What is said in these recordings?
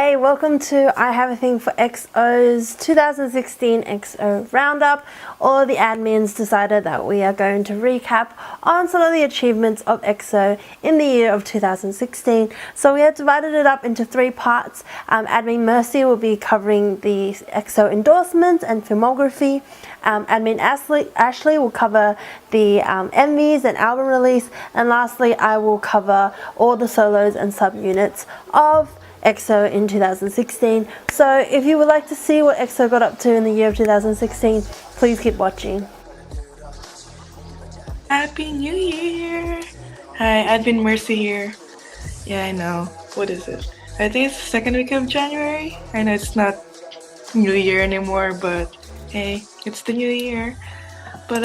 Hey, welcome to I Have a Thing for EXO's 2016 EXO Roundup. All of the admins decided that we are going to recap on some of the achievements of EXO in the year of 2016. So we have divided it up into three parts. Admin Mercy will be covering the EXO endorsements and filmography. Admin Ashley will cover the MVs and album release. And lastly, I will cover all the solos and subunits of EXO in 2016. So if you would like to see what EXO got up to in the year of 2016, please keep watching. Happy New Year! Hi, Admin Mercy here. Yeah, I know. What is it? I think it's the second week of January. I know it's not New Year anymore, but hey, it's the New Year. But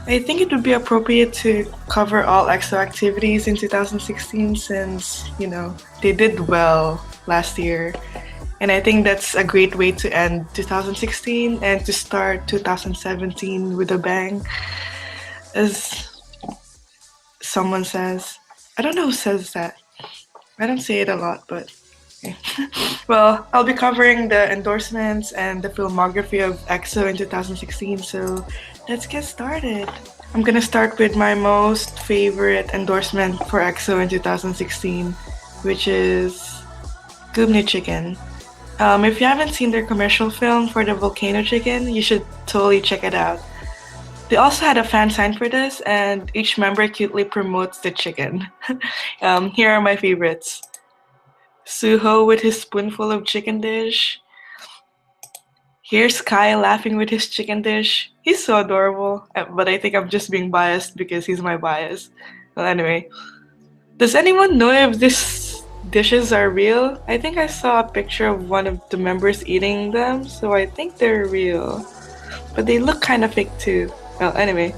I think it would be appropriate to cover all EXO activities in 2016 since, they did well last year. And I think that's a great way to end 2016 and to start 2017 with a bang. As someone says. I don't know who says that. I don't say it a lot, but okay. Well, I'll be covering the endorsements and the filmography of EXO in 2016, so let's get started. I'm gonna start with my most favorite endorsement for EXO in 2016, which is Goobny Chicken. If you haven't seen their commercial film for the volcano chicken, you should totally check it out. They also had a fan sign for this, and each member cutely promotes the chicken. Here are my favorites. Suho with his spoonful of chicken dish. Here's Kai laughing with his chicken dish. He's so adorable, but I think I'm just being biased because he's my bias. Well, anyway. Does anyone know if these dishes are real? I think I saw a picture of one of the members eating them, so I think they're real. But they look kind of fake too. Well, anyway.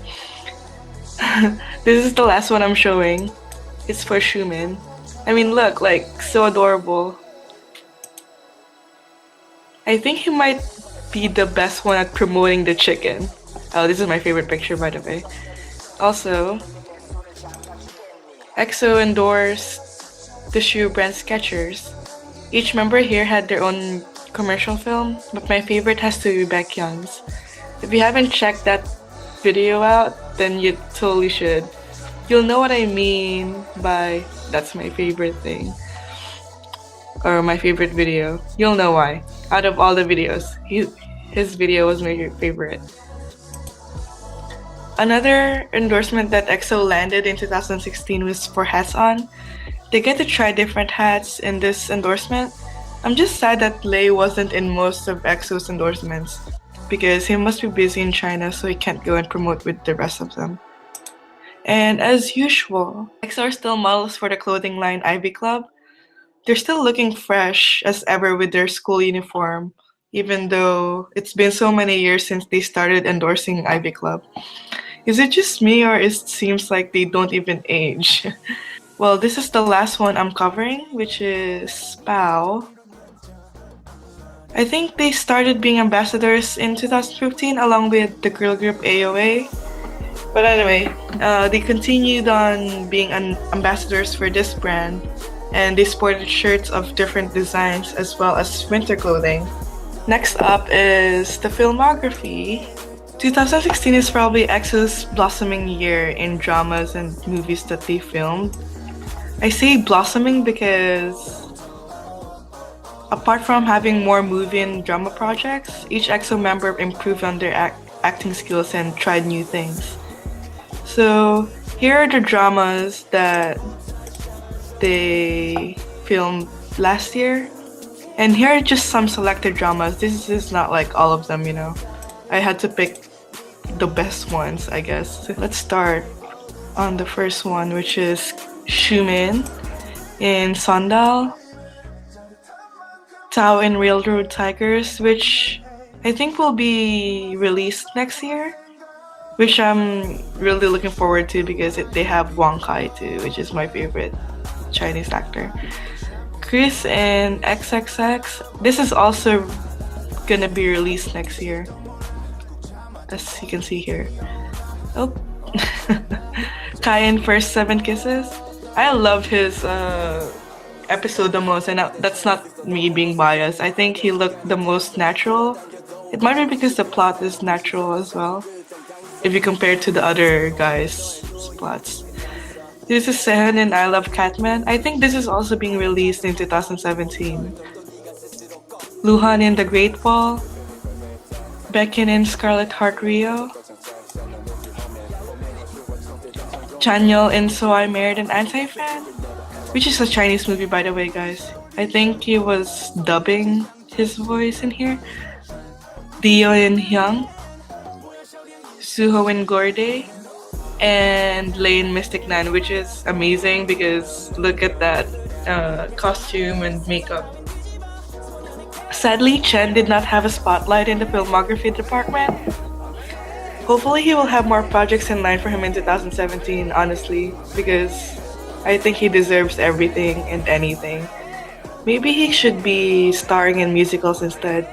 This is the last one I'm showing. It's for Xiumin. I mean, look, so adorable. I think he might be the best one at promoting the chicken. Oh, this is my favorite picture, by the way. Also, EXO endorsed the shoe brand Skechers. Each member here had their own commercial film, but my favorite has to be Baekhyun's. If you haven't checked that video out, then you totally should. You'll know what I mean by that's my favorite thing. Or my favorite video. You'll know why. Out of all the videos, his video was my favorite. Another endorsement that EXO landed in 2016 was for Hats On. They get to try different hats in this endorsement. I'm just sad that Lay wasn't in most of EXO's endorsements because he must be busy in China, so he can't go and promote with the rest of them. And as usual, EXO are still models for the clothing line Ivy Club. They're still looking fresh as ever with their school uniform, even though it's been so many years since they started endorsing Ivy Club. Is it just me or it seems like they don't even age? Well, this is the last one I'm covering, which is Pao. I think they started being ambassadors in 2015 along with the girl group AOA. But anyway, they continued on being ambassadors for this brand, and they sported shirts of different designs as well as winter clothing. Next up is the filmography. 2016 is probably EXO's blossoming year in dramas and movies that they filmed. I say blossoming because apart from having more movie and drama projects, each EXO member improved on their acting skills and tried new things. So here are the dramas that they filmed last year. And here are just some selected dramas. This is not like all of them, I had to pick the best ones, I guess. Let's start on the first one, which is Xiumin in Sandal, Tao in Railroad Tigers, which I think will be released next year, which I'm really looking forward to because they have Wang Kai too, which is my favorite Chinese actor. Chris in XXX, this is also gonna be released next year, as you can see here. Oh, Kai in First 7 Kisses. I love his episode the most, and that's not me being biased. I think he looked the most natural. It might be because the plot is natural as well, if you compare to the other guys' plots. This is Sehen and I Love Catman. I think this is also being released in 2017. Luhan in The Great Wall, Beckon in Scarlet Heart Rio, Chanyeol in So I Married an Anti-Fan, which is a Chinese movie by the way, guys. I think he was dubbing his voice in here. Dio in Hyung, Suho in Gorde, and Lane Mystic Nan, which is amazing because look at that costume and makeup. Sadly, Chen did not have a spotlight in the filmography department. Hopefully he will have more projects in line for him in 2017, honestly, because I think he deserves everything and anything. Maybe he should be starring in musicals instead.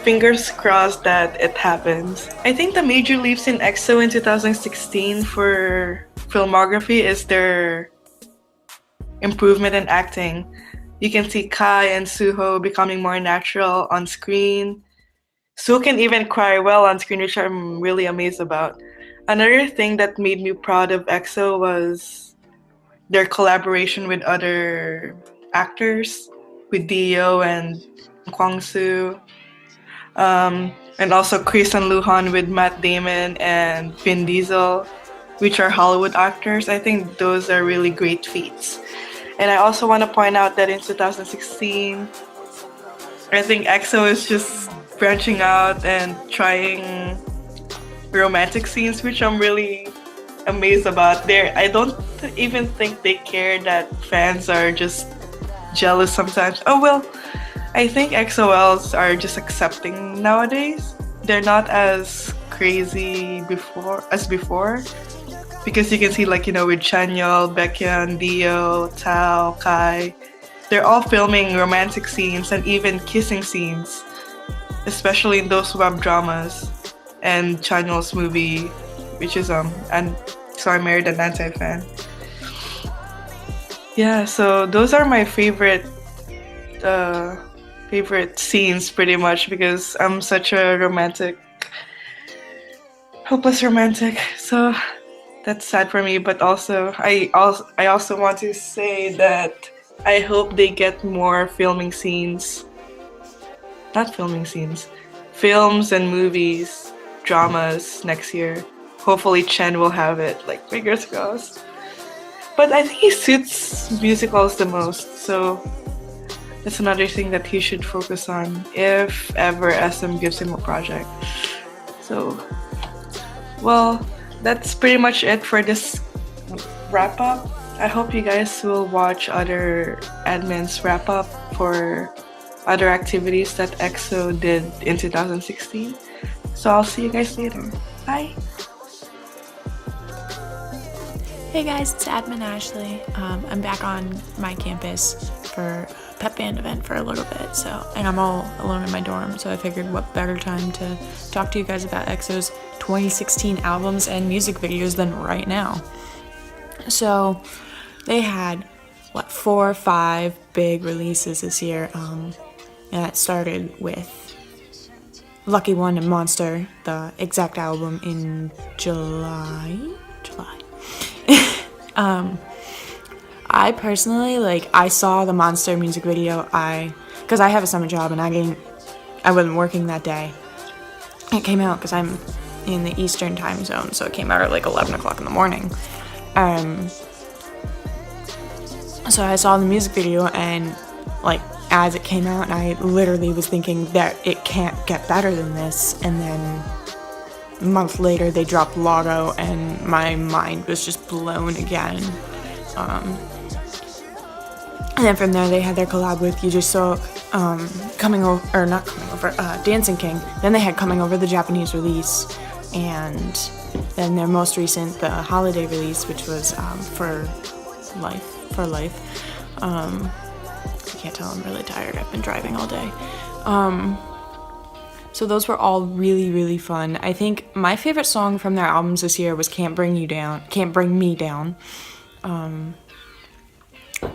Fingers crossed that it happens. I think the major leaps in EXO in 2016 for filmography is their improvement in acting. You can see Kai and Suho becoming more natural on screen. Suho can even cry well on screen, which I'm really amazed about. Another thing that made me proud of EXO was their collaboration with other actors, with Dio and Kwangsu. And also Chris and Luhan with Matt Damon and Vin Diesel, which are Hollywood actors. I think those are really great feats. And I also want to point out that in 2016, I think EXO is just branching out and trying romantic scenes, which I'm really amazed about. I don't even think they care that fans are just jealous sometimes. Oh well, I think XOLs are just accepting nowadays. They're not as crazy before. Because you can see, like, with Chanyeol, Baekhyun, Dio, Tao, Kai, they're all filming romantic scenes and even kissing scenes, especially in those web dramas and Chanyeol's movie, which is and So I Married an Anti-Fan. Yeah, so those are my favorite scenes pretty much because I'm such a hopeless romantic. So that's sad for me, but also I also want to say that I hope they get more films and movies, dramas next year. Hopefully Chen will have it, like, fingers crossed. But I think he suits musicals the most, so that's another thing that he should focus on if ever SM gives him a project. So, well, that's pretty much it for this wrap up. I hope you guys will watch other admins wrap up for other activities that EXO did in 2016. So I'll see you guys later. Bye! Hey guys, it's Admin Ashley. I'm back on my campus for a pep band event for a little bit, and I'm all alone in my dorm, so I figured what better time to talk to you guys about EXO's 2016 albums and music videos than right now. So they had 4 or 5 big releases this year, and that started with Lucky One and Monster, the exact album in July. I personally, I saw the Monster music video, because I have a summer job and I wasn't working that day. It came out because I'm in the Eastern time zone, so it came out at 11 o'clock in the morning. So I saw the music video and as it came out, and I literally was thinking that it can't get better than this, and then a month later they dropped Lotto and my mind was just blown again. And then from there they had their collab with You Just Soak, Dancing King. Then they had Coming Over, the Japanese release, and then their most recent, the holiday release, which was For Life. I can't tell, I'm really tired, I've been driving all day. So those were all really, really fun. I think my favorite song from their albums this year was Can't Bring Me Down.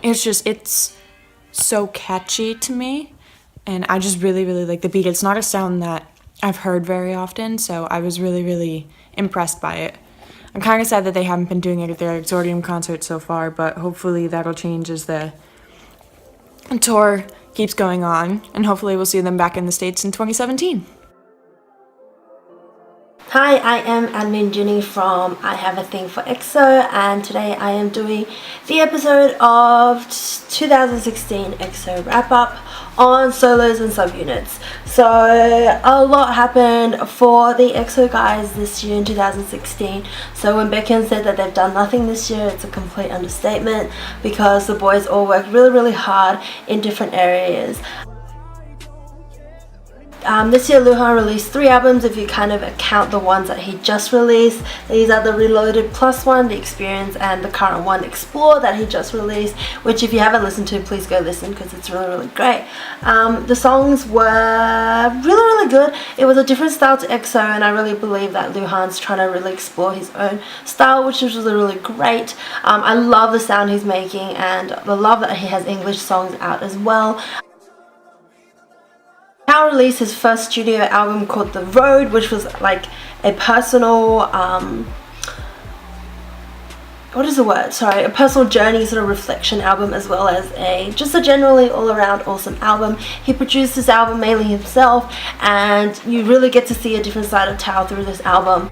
It's so catchy to me, and I just really, really like the beat. It's not a sound that I've heard very often, so I was really, really impressed by it. I'm kind of sad that they haven't been doing it at their Exordium concert so far, but hopefully that'll change as the tour keeps going on, and hopefully we'll see them back in the States in 2017. Hi, I am admin Ginny from I Have a Thing for EXO, and today I am doing the episode of 2016 EXO wrap up on solos and subunits. So a lot happened for the EXO guys this year in 2016. So when Baekhyun said that they've done nothing this year, it's a complete understatement because the boys all worked really, really hard in different areas. This year Luhan released 3 albums if you kind of count the ones that he just released. These are the Reloaded Plus one, The Experience, and the current one, Explore, that he just released, which if you haven't listened to, please go listen because it's really, really great. The songs were really, really good. It was a different style to EXO, and I really believe that Luhan's trying to really explore his own style, which is really, really great. I love the sound he's making, and the love that he has English songs out as well. How released his first studio album called The Road, which was like a personal a personal journey sort of reflection album, as well as just a generally all around awesome album. He produced this album mainly himself, and you really get to see a different side of Tao through this album.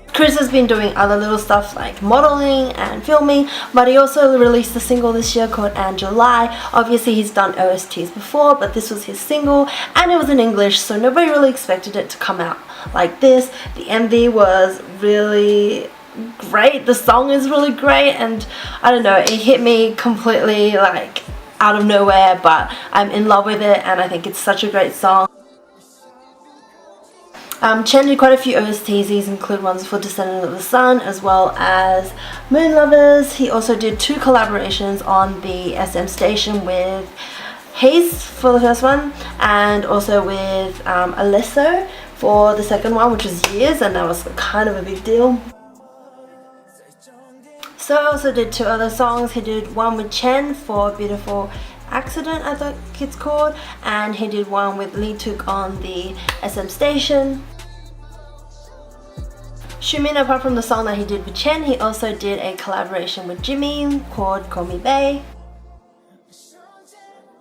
Chris has been doing other little stuff like modeling and filming, but he also released a single this year called And July. Obviously he's done OSTs before, but this was his single and it was in English, so nobody really expected it to come out like this. The MV was really great, the song is really great, and I don't know, it hit me completely like out of nowhere, but I'm in love with it and I think it's such a great song. Chen did quite a few OSTs. These include ones for Descendant of the Sun as well as Moon Lovers. He also did 2 collaborations on the SM station with Haze for the first one, and also with Alesso for the second one, which was Years, and that was kind of a big deal. So I also did 2 other songs. He did one with Chen for Beautiful Accident, I think it's called, and he did one with Lee Tuk on the SM station. Xiumin, apart from the song that he did with Chen, he also did a collaboration with Jimin called Call Me Bae.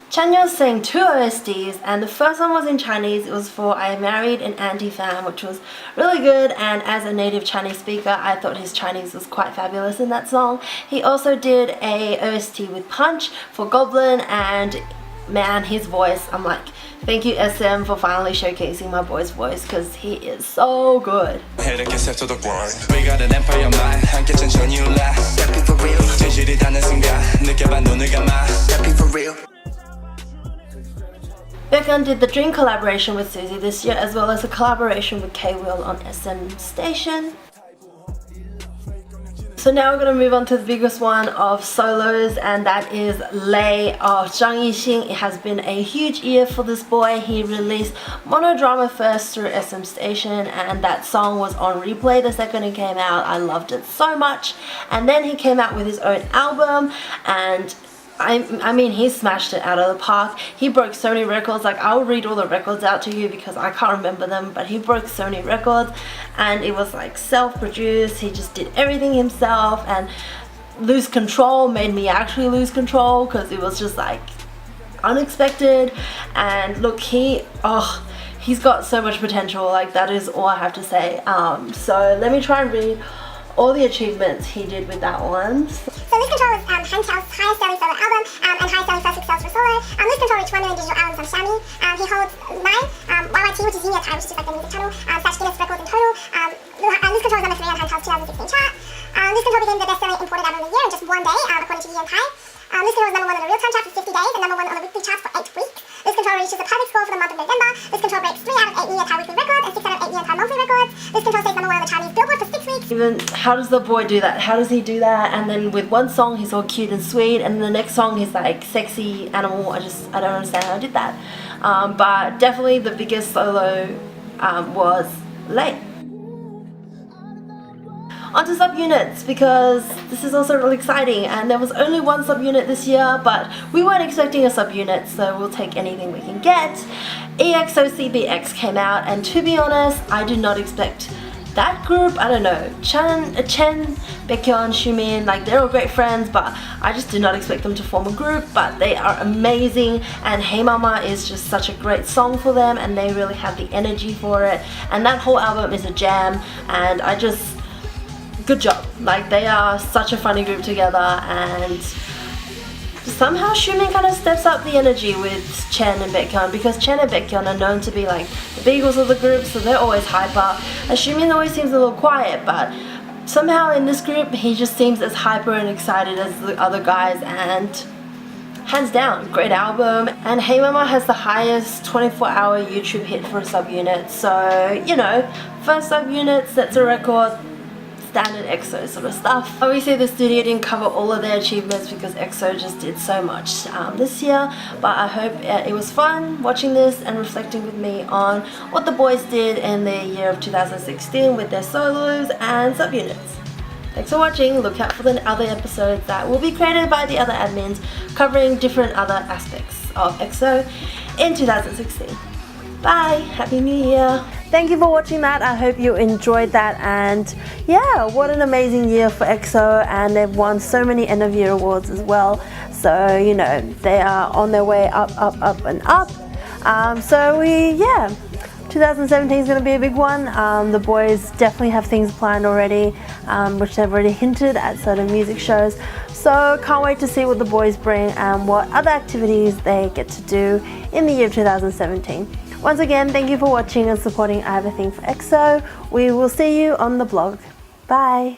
Chanyeol sang 2 OSTs, and the first one was in Chinese. It was for I Married an Anti-Fan, which was really good, and as a native Chinese speaker, I thought his Chinese was quite fabulous in that song. He also did a OST with Punch for Goblin, and man, his voice, I'm like, thank you SM for finally showcasing my boy's voice because he is so good. Baekhyun did the Dream collaboration with Suzy this year, as well as a collaboration with K-Will on SM Station. So now we're going to move on to the biggest one of solos, and that is Lay of Zhang Yixing. It has been a huge year for this boy. He released Monodrama first through SM Station, and that song was on replay the second it came out. I loved it so much. And then he came out with his own album, and I mean, he smashed it out of the park. He broke so many records. Like, I'll read all the records out to you because I can't remember them, but he broke so many records, and it was like self-produced. He just did everything himself, and Lose Control made me actually lose control because it was just like unexpected. And look, he's got so much potential. Like, that is all I have to say. So let me try and read all the achievements he did with that one. So Lose Control was Han Chao's highest selling solo album and highest selling first 6 sales for solo. Lose Control reached 1 million digital albums on Xiaomi. He holds 9 YYT, which is Yin Time, which is just like the music channel, / Guinness records in total. Lose Control is number 3 on Han Chao's 2016 chart. Lose Control became the best-selling imported album of the year in just 1 day, according to Yin Time. Lose Control was number 1 on the real-time chart for 50 days and number 1 on the weekly charts for 8 weeks. Lose Control reaches a perfect score for the month of November. Lose Control breaks 3 out of 8 Yin Time weekly records and 6 out of 8 Yin Time monthly records. Lose Control stays number 1 on the Chinese Billboard for 6 weeks. Even how does the boy do that? How does he do that? And then with one song he's all cute and sweet, and the next song he's like sexy animal. I don't understand how I did that. But definitely the biggest solo was Late. onto subunits, because this is also really exciting, and there was only one subunit this year, but we weren't expecting a subunit, so we'll take anything we can get. EXO CBX came out, and to be honest, I did not expect that group. I don't know, Chen, Baekhyun, Xiumin, like they're all great friends, but I just did not expect them to form a group, but they are amazing, and Hey Mama is just such a great song for them, and they really have the energy for it, and that whole album is a jam, and I just, good job. Like, they are such a funny group together, and somehow Xiumin kind of steps up the energy with Chen and Baekhyun, because Chen and Baekhyun are known to be like the beagles of the group, so they're always hyper, and Xiumin always seems a little quiet, but somehow in this group he just seems as hyper and excited as the other guys, and hands down, great album. And Hey Mama has the highest 24-hour YouTube hit for a subunit, so you know, first subunit sets a record, standard EXO sort of stuff. Obviously the studio didn't cover all of their achievements because EXO just did so much this year, but I hope it was fun watching this and reflecting with me on what the boys did in the year of 2016 with their solos and subunits. Thanks for watching. Look out for the other episodes that will be created by the other admins covering different other aspects of EXO in 2016. Bye! Happy New Year! Thank you for watching that. I hope you enjoyed that, and yeah, what an amazing year for EXO, and they've won so many end of year awards as well. So, you know, they are on their way up, and up. 2017 is going to be a big one. The boys definitely have things planned already, which they've already hinted at certain music shows. So can't wait to see what the boys bring and what other activities they get to do in the year 2017. Once again, thank you for watching and supporting I Have a Thing for EXO. We will see you on the blog. Bye!